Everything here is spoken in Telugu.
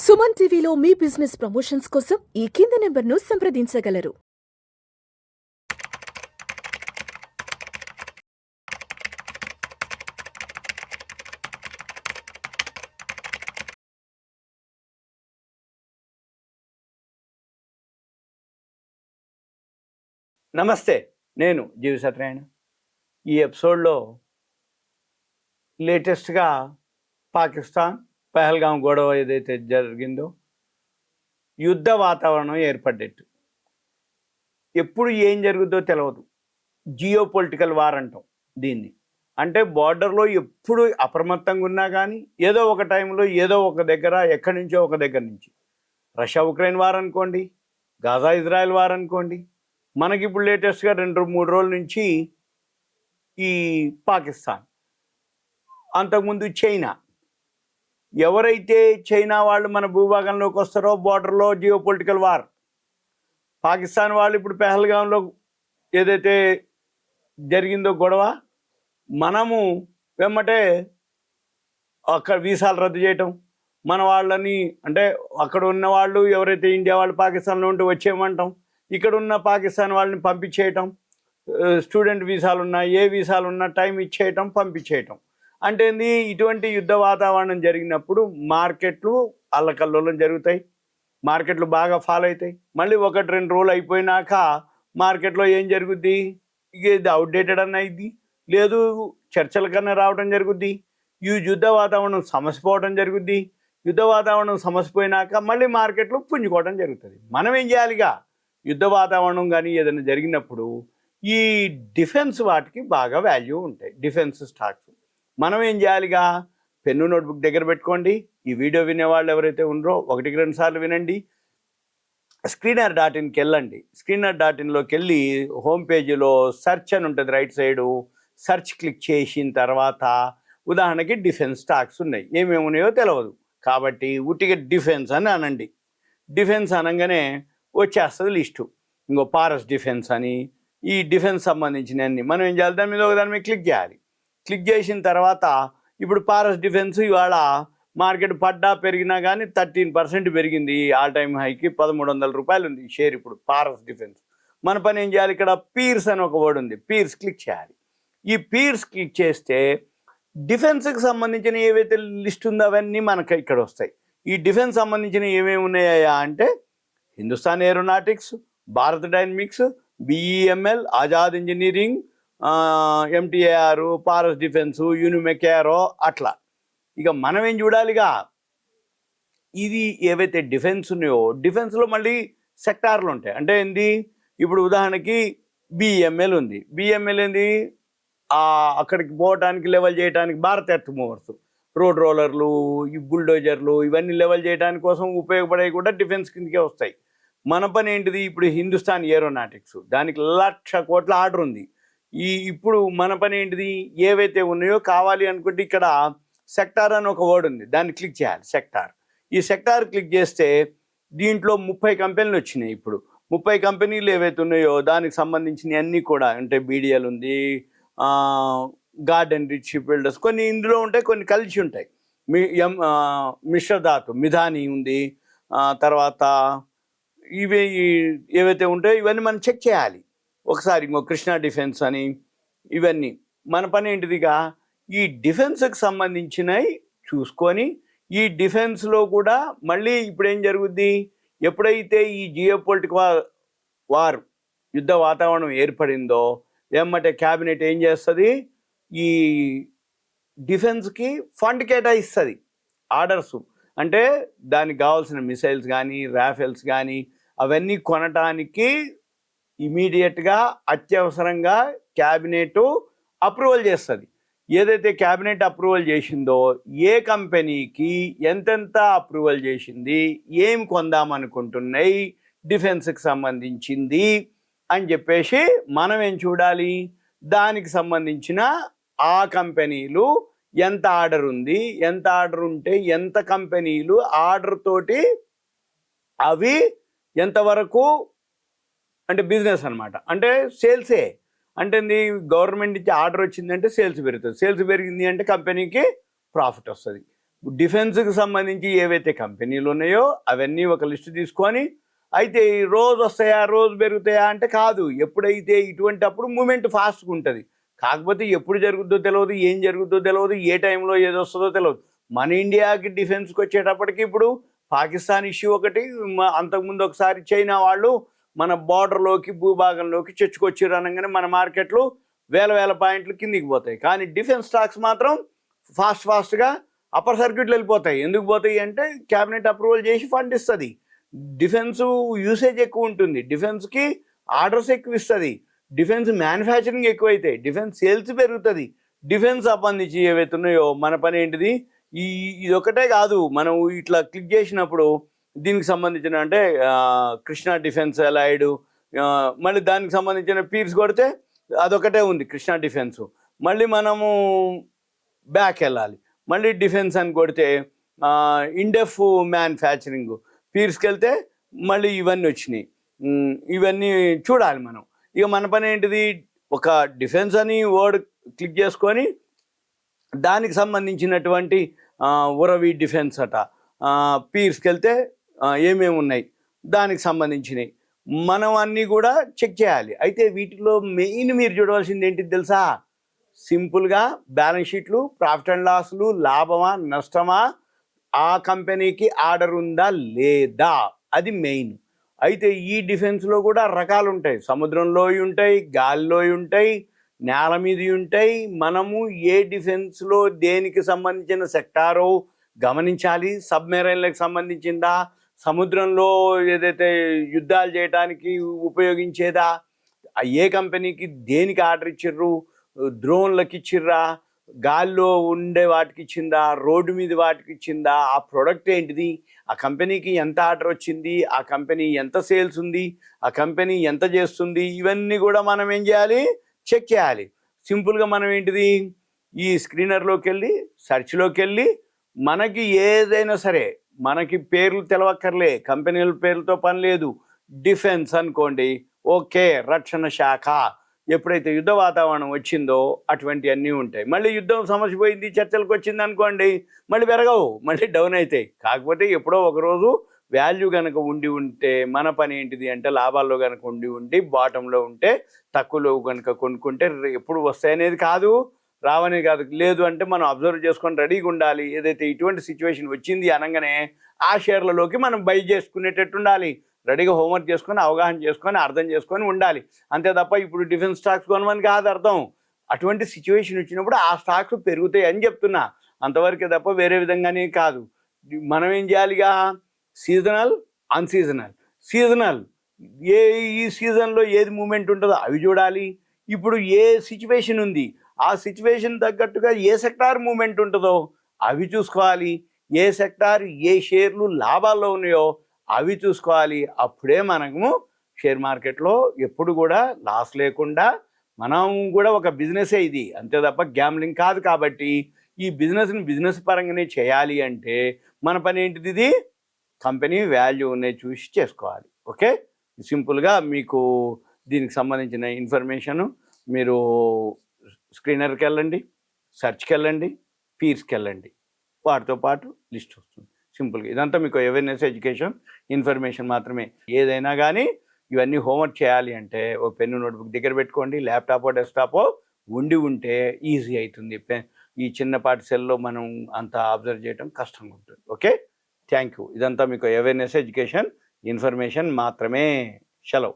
సుమన్ టీవీలో మీ బిజినెస్ ప్రమోషన్స్ కోసం ఈ కింది నెంబర్ను సంప్రదించగలరు. నమస్తే, నేను జీవి సత్యనారాయణ. ఈ ఎపిసోడ్లో లేటెస్ట్గా పాకిస్తాన్ పహల్గాం గొడవ ఏదైతే జరిగిందో యుద్ధ వాతావరణం ఏర్పడ్డట్టు. ఎప్పుడు ఏం జరుగుతుందో తెలియదు. జియో పొలిటికల్ వార్ అంటాం దీన్ని. అంటే బార్డర్లో ఎప్పుడు అప్రమత్తంగా ఉన్నా కానీ ఏదో ఒక టైంలో ఏదో ఒక దగ్గర ఎక్కడి నుంచో ఒక దగ్గర నుంచి రష్యా ఉక్రెయిన్ వార్ అనుకోండి, గాజా ఇజ్రాయెల్ వార్ అనుకోండి, మనకి ఇప్పుడు లేటెస్ట్గా 2-3 రోజుల నుంచి ఈ పాకిస్తాన్, అంతకుముందు చైనా. ఎవరైతే చైనా వాళ్ళు మన భూభాగంలోకి వస్తారో బార్డర్లో జియో పొలిటికల్ వార్. పాకిస్తాన్ వాళ్ళు ఇప్పుడు పెహల్గాంలో ఏదైతే జరిగిందో గొడవ, మనము వెమ్మటే అక్కడ వీసాలు రద్దు చేయటం, మన వాళ్ళని అంటే అక్కడ ఉన్న వాళ్ళు ఎవరైతే ఇండియా వాళ్ళు పాకిస్తాన్లో ఉంటే వచ్చేయమంటాం, ఇక్కడ ఉన్న పాకిస్తాన్ వాళ్ళని పంపించేయటం, స్టూడెంట్ వీసాలు ఉన్నా ఏ వీసాలు ఉన్నా టైం ఇచ్చేయటం, పంపించేయటం. అంటే ఇటువంటి యుద్ధ వాతావరణం జరిగినప్పుడు మార్కెట్లు అల్లకల్లోలం జరుగుతాయి, మార్కెట్లు బాగా ఫాలో అవుతాయి. మళ్ళీ 1-2 రోజులు అయిపోయినాక మార్కెట్లో ఏం జరుగుద్ది, ఇక ఇది అవుట్డేటెడ్ అన్న అయింది, లేదు చర్చల కన్నా రావడం జరుగుద్ది, ఈ యుద్ధ వాతావరణం సమసిపోవడం జరుగుద్ది. యుద్ధ వాతావరణం సమసిపోయినాక మళ్ళీ మార్కెట్లు పుంజుకోవడం జరుగుతుంది. మనం ఏం చేయాలిగా, యుద్ధ వాతావరణం కానీ ఏదైనా జరిగినప్పుడు ఈ డిఫెన్స్ వాటికి బాగా వాల్యూ ఉంటాయి, డిఫెన్స్ స్టాక్స్. మనం ఏం చేయాలిగా, పెన్ను నోట్బుక్ దగ్గర పెట్టుకోండి. ఈ వీడియో వినేవాళ్ళు ఎవరైతే ఉన్నారో 1-2 సార్లు వినండి. screener.inకి వెళ్ళండి. screener.inలోకి వెళ్ళి హోమ్ పేజీలో సెర్చ్ అని ఉంటుంది, రైట్ సైడు సెర్చ్ క్లిక్ చేసిన తర్వాత ఉదాహరణకి డిఫెన్స్ స్టాక్స్ ఉన్నాయి, ఏమేమి ఉన్నాయో తెలియదు కాబట్టి ఉట్టిగా డిఫెన్స్ అని అనండి. డిఫెన్స్ అనగానే వచ్చేస్తుంది లిస్టు. ఇంకో పారస్ డిఫెన్స్ అని, ఈ డిఫెన్స్ సంబంధించిన అన్ని మనం ఏం చేయాలి, దాని మీద క్లిక్ చేయాలి. క్లిక్ చేసిన తర్వాత ఇప్పుడు పారస్ డిఫెన్స్ ఇవాళ మార్కెట్ పడ్డా పెరిగినా కానీ 13% పెరిగింది. ఆల్ టైమ్ హైకి 1,300 రూపాయలు ఉంది షేర్ ఇప్పుడు పారస్ డిఫెన్స్. మన పని ఏం చేయాలి, ఇక్కడ పీర్స్ అని ఒక వర్డ్ ఉంది, పీర్స్ క్లిక్ చేయాలి. ఈ పీర్స్ క్లిక్ చేస్తే డిఫెన్స్కి సంబంధించిన ఏవైతే లిస్ట్ ఉందో అవన్నీ మనకు ఇక్కడ వస్తాయి. ఈ డిఫెన్స్ సంబంధించిన ఏమేమి ఉన్నాయా అంటే Hindustan aeronautics, Bharat dynamics, BEML, Azad engineering, MTAR, Paras defence, యూనిమెకారో, అట్లా. ఇక మనం ఏం చూడాలిగా, ఇది ఏవైతే డిఫెన్స్ ఉన్నాయో డిఫెన్స్లో మళ్ళీ సెక్టార్లు ఉంటాయి. అంటే ఏంది, ఇప్పుడు ఉదాహరణకి బిఎంఎల్ ఉంది. బిఎంఎల్ ఏంది, అక్కడికి పోవటానికి లెవెల్ చేయడానికి భారత్ ఎర్త్ మూవర్స్, రోడ్ రోలర్లు, ఈ బుల్డోజర్లు, ఇవన్నీ లెవెల్ చేయడానికి కోసం ఉపయోగపడేవి కూడా డిఫెన్స్ కిందకే వస్తాయి. మన పని ఏంటిది, ఇప్పుడు హిందుస్థాన్ ఏరోనాటిక్స్, దానికి 1,00,000 కోట్ల ఆర్డర్ ఉంది. ఇప్పుడు మన పని ఏంటిది, ఏవైతే ఉన్నాయో కావాలి అనుకుంటే ఇక్కడ సెక్టార్ అని ఒక వర్డ్ ఉంది, దాన్ని క్లిక్ చేయాలి, సెక్టార్. ఈ సెక్టార్ క్లిక్ చేస్తే దీంట్లో 30 కంపెనీలు వచ్చినాయి. ఇప్పుడు 30 కంపెనీలు ఏవైతే ఉన్నాయో దానికి సంబంధించిన అన్నీ కూడా అంటే బీడిఎల్ ఉంది, గార్డెన్ రిచ్ బిల్డర్స్, కొన్ని ఇందులో ఉంటాయి, కొన్ని కలిసి ఉంటాయి. మిశ్రధాతు మిధాని ఉంది, తర్వాత ఇవి ఏవైతే ఉంటాయో ఇవన్నీ మనం చెక్ చేయాలి ఒకసారి. ఇంకో కృష్ణా డిఫెన్స్ అని, ఇవన్నీ మన పని ఏంటిదిగా ఈ డిఫెన్స్కి సంబంధించినవి చూసుకొని, ఈ డిఫెన్స్లో కూడా మళ్ళీ ఇప్పుడు ఏం జరుగుద్ది, ఎప్పుడైతే ఈ జియోపొలిటికల్ వార్ యుద్ధ వాతావరణం ఏర్పడిందో ఏమంటే క్యాబినెట్ ఏం చేస్తుంది, ఈ డిఫెన్స్కి ఫండ్ కేటాయిస్తుంది, ఆర్డర్స్. అంటే దానికి కావాల్సిన మిసైల్స్ కానీ రాఫెల్స్ కానీ అవన్నీ కొనటానికి ఇమీడియట్గా అత్యవసరంగా క్యాబినెట్ అప్రూవల్ చేస్తుంది. ఏదైతే క్యాబినెట్ అప్రూవల్ చేసిందో ఏ కంపెనీకి ఎంతెంత అప్రూవల్ చేసింది, ఏం కొందామనుకుంటున్నాయి డిఫెన్స్కి సంబంధించింది అని చెప్పేసి మనం ఏం చూడాలి, దానికి సంబంధించిన ఆ కంపెనీలు ఎంత ఆర్డర్ ఉంది, ఎంత ఆర్డర్ ఉంటే ఎంత కంపెనీలు ఆర్డర్ తోటి అవి ఎంతవరకు అంటే బిజినెస్ అనమాట, అంటే సేల్సే. అంటే గవర్నమెంట్ నుంచి ఆర్డర్ వచ్చిందంటే సేల్స్ పెరుగుతుంది, సేల్స్ పెరిగింది అంటే కంపెనీకి ప్రాఫిట్ వస్తుంది. డిఫెన్స్కి సంబంధించి ఏవైతే కంపెనీలు ఉన్నాయో అవన్నీ ఒక లిస్టు తీసుకొని, అయితే ఈ రోజు వస్తాయా రోజు పెరుగుతాయా అంటే కాదు, ఎప్పుడైతే ఇటువంటి అప్పుడు మూమెంట్ ఫాస్ట్గా ఉంటుంది. కాకపోతే ఎప్పుడు జరుగుద్దో తెలియదు, ఏం జరుగుద్దో తెలియదు, ఏ టైంలో ఏది వస్తుందో తెలియదు. మన ఇండియాకి డిఫెన్స్కి వచ్చేటప్పటికి ఇప్పుడు పాకిస్తాన్ ఇష్యూ ఒకటి, అంతకుముందు ఒకసారి చైనా వాళ్ళు మన బార్డర్లోకి భూభాగంలోకి చొచ్చుకొచ్చారు అనగానే మన మార్కెట్లు వేల పాయింట్లు కిందికి పోతాయి. కానీ డిఫెన్స్ స్టాక్స్ మాత్రం ఫాస్ట్గా అప్పర్ సర్క్యూట్లు వెళ్ళిపోతాయి. ఎందుకు పోతాయి అంటే క్యాబినెట్ అప్రూవల్ చేసి ఫండ్ ఇస్తుంది. డిఫెన్స్ యూసేజ్ ఎక్కువ ఉంటుంది, డిఫెన్స్కి ఆర్డర్స్ ఎక్కువ ఇస్తుంది, డిఫెన్స్ మ్యానుఫ్యాక్చరింగ్ ఎక్కువైతాయి, డిఫెన్స్ సేల్స్ పెరుగుతుంది. డిఫెన్స్ సంబంధించి ఏవైతే ఉన్నాయో మన పని ఏంటిది, ఇది ఒకటే కాదు, మనం ఇట్లా క్లిక్ చేసినప్పుడు దీనికి సంబంధించిన అంటే కృష్ణా డిఫెన్స్ అలైడ్, మళ్ళీ దానికి సంబంధించిన పీర్స్ కొడితే అదొకటే ఉంది కృష్ణా డిఫెన్స్. మళ్ళీ మనము బ్యాక్ వెళ్ళాలి, మళ్ళీ డిఫెన్స్ అని కొడితే ఇండెఫ్ మ్యానుఫ్యాక్చరింగ్, పీర్స్కి వెళ్తే మళ్ళీ ఇవన్నీ వచ్చినాయి. ఇవన్నీ చూడాలి మనం. ఇక మన పని ఏంటిది, ఒక డిఫెన్స్ అని వర్డ్ క్లిక్ చేసుకొని దానికి సంబంధించినటువంటి ఉరవి డిఫెన్స్ అట, పీర్స్కి వెళ్తే ఏమేమి ఉన్నాయి దానికి సంబంధించినవి మనం అన్నీ కూడా చెక్ చేయాలి. అయితే వీటిలో మెయిన్ మీరు చూడవలసింది ఏంటిది తెలుసా, సింపుల్గా బ్యాలెన్స్ షీట్లు, ప్రాఫిట్ అండ్ లాస్లు, లాభమా నష్టమా, ఆ కంపెనీకి ఆర్డర్ ఉందా లేదా, అది మెయిన్. అయితే ఈ డిఫెన్స్లో కూడా రకాలు ఉంటాయి, సముద్రంలో ఉంటాయి, గాలిలో ఉంటాయి, నేల మీద ఉంటాయి. మనము ఏ డిఫెన్స్లో దేనికి సంబంధించిన సెక్టారో గమనించాలి. సబ్మెరైన్లకు సంబంధించిందా, సముద్రంలో ఏదైతే యుద్ధాలు చేయడానికి ఉపయోగించేదా, ఏ కంపెనీకి దేనికి ఆర్డర్ ఇచ్చిర్రు, డ్రోన్లకు ఇచ్చిర్రా, గాల్లో ఉండే వాటికి ఇచ్చిందా, రోడ్డు మీద వాటికి ఇచ్చిందా, ఆ ప్రోడక్ట్ ఏంటిది, ఆ కంపెనీకి ఎంత ఆర్డర్ వచ్చింది, ఆ కంపెనీ ఎంత సేల్స్ ఉంది, ఆ కంపెనీ ఎంత చేస్తుంది, ఇవన్నీ కూడా మనం ఏం చేయాలి, చెక్ చేయాలి. సింపుల్గా మనం ఏంటిది, ఈ స్క్రీనర్లోకి వెళ్ళి సెర్చ్లోకి వెళ్ళి మనకి ఏదైనా సరే, మనకి పేర్లు తెలవక్కర్లే, కంపెనీల పేర్లతో పని లేదు, డిఫెన్స్ అనుకోండి, ఓకే రక్షణ శాఖ, ఎప్పుడైతే యుద్ధ వాతావరణం వచ్చిందో అటువంటి అన్నీ ఉంటాయి. మళ్ళీ యుద్ధం సమస్య పోయింది, చర్చలకు వచ్చింది అనుకోండి, మళ్ళీ పెరగవు, మళ్ళీ డౌన్ అవుతాయి. కాకపోతే ఎప్పుడో ఒకరోజు వాల్యూ కనుక ఉంటే మన పని ఏంటిది అంటే లాభాల్లో కనుక ఉండి బాటంలో ఉంటే తక్కువలో కనుక కొనుక్కుంటే ఎప్పుడు వస్తాయనేది కాదు, రావనేది కాదు. లేదు అంటే మనం అబ్జర్వ్ చేసుకొని రెడీగా ఉండాలి. ఏదైతే ఇటువంటి సిచ్యువేషన్ వచ్చింది అనగానే ఆ షేర్లలోకి మనం బై చేసుకునేటట్టు ఉండాలి. రెడీగా హోంవర్క్ చేసుకొని అవగాహన చేసుకొని అర్థం చేసుకొని ఉండాలి. అంతే తప్ప ఇప్పుడు డిఫెన్స్ స్టాక్స్ కొనమని కాదు అర్థం. అటువంటి సిచ్యువేషన్ వచ్చినప్పుడు ఆ స్టాక్స్ పెరుగుతాయి అని చెప్తున్నా, అంతవరకే తప్ప వేరే విధంగానే కాదు. మనం ఏం చేయాలిగా, సీజనల్ అన్సీజనల్, సీజనల్ ఈ సీజన్లో ఏది మూమెంట్ ఉంటుందో అవి చూడాలి. ఇప్పుడు ఏ సిచ్యువేషన్ ఉంది, ఆ సిచ్యువేషన్ తగ్గట్టుగా ఏ సెక్టార్ మూమెంట్ ఉంటుందో అవి చూసుకోవాలి. ఏ సెక్టార్ ఏ షేర్లు లాభాల్లో ఉన్నాయో అవి చూసుకోవాలి. అప్పుడే మనము షేర్ మార్కెట్లో ఎప్పుడు కూడా లాస్ లేకుండా, మనం కూడా ఒక బిజినెసే ఇది, అంతే తప్ప గ్యామ్లింగ్ కాదు. కాబట్టి ఈ బిజినెస్ని బిజినెస్ పరంగానే చేయాలి అంటే మన పని ఏంటిది, ఇది కంపెనీ వాల్యూ ఉన్నాయి చూసి చేసుకోవాలి. ఓకే, సింపుల్గా మీకు దీనికి సంబంధించిన ఇన్ఫర్మేషను మీరు స్క్రీనర్కి వెళ్ళండి, సెర్చ్కి వెళ్ళండి, పీర్స్కి వెళ్ళండి, వాటితో పాటు లిస్ట్ వస్తుంది. సింపుల్గా ఇదంతా మీకు అవేర్నెస్ ఎడ్యుకేషన్ ఇన్ఫర్మేషన్ మాత్రమే. ఏదైనా కానీ ఇవన్నీ హోంవర్క్ చేయాలి అంటే ఓ పెన్ను నోట్బుక్ దగ్గర పెట్టుకోండి, ల్యాప్టాపో డెస్క్టాపో ఉంటే ఈజీ అవుతుంది. ఈ చిన్నపాటి సెల్లో మనం అంత అబ్జర్వ్ చేయడం కష్టంగా ఉంటుంది. Okay, thank you. ఇదంతా మీకు అవేర్నెస్ ఎడ్యుకేషన్ ఇన్ఫర్మేషన్ మాత్రమే. సెలవు.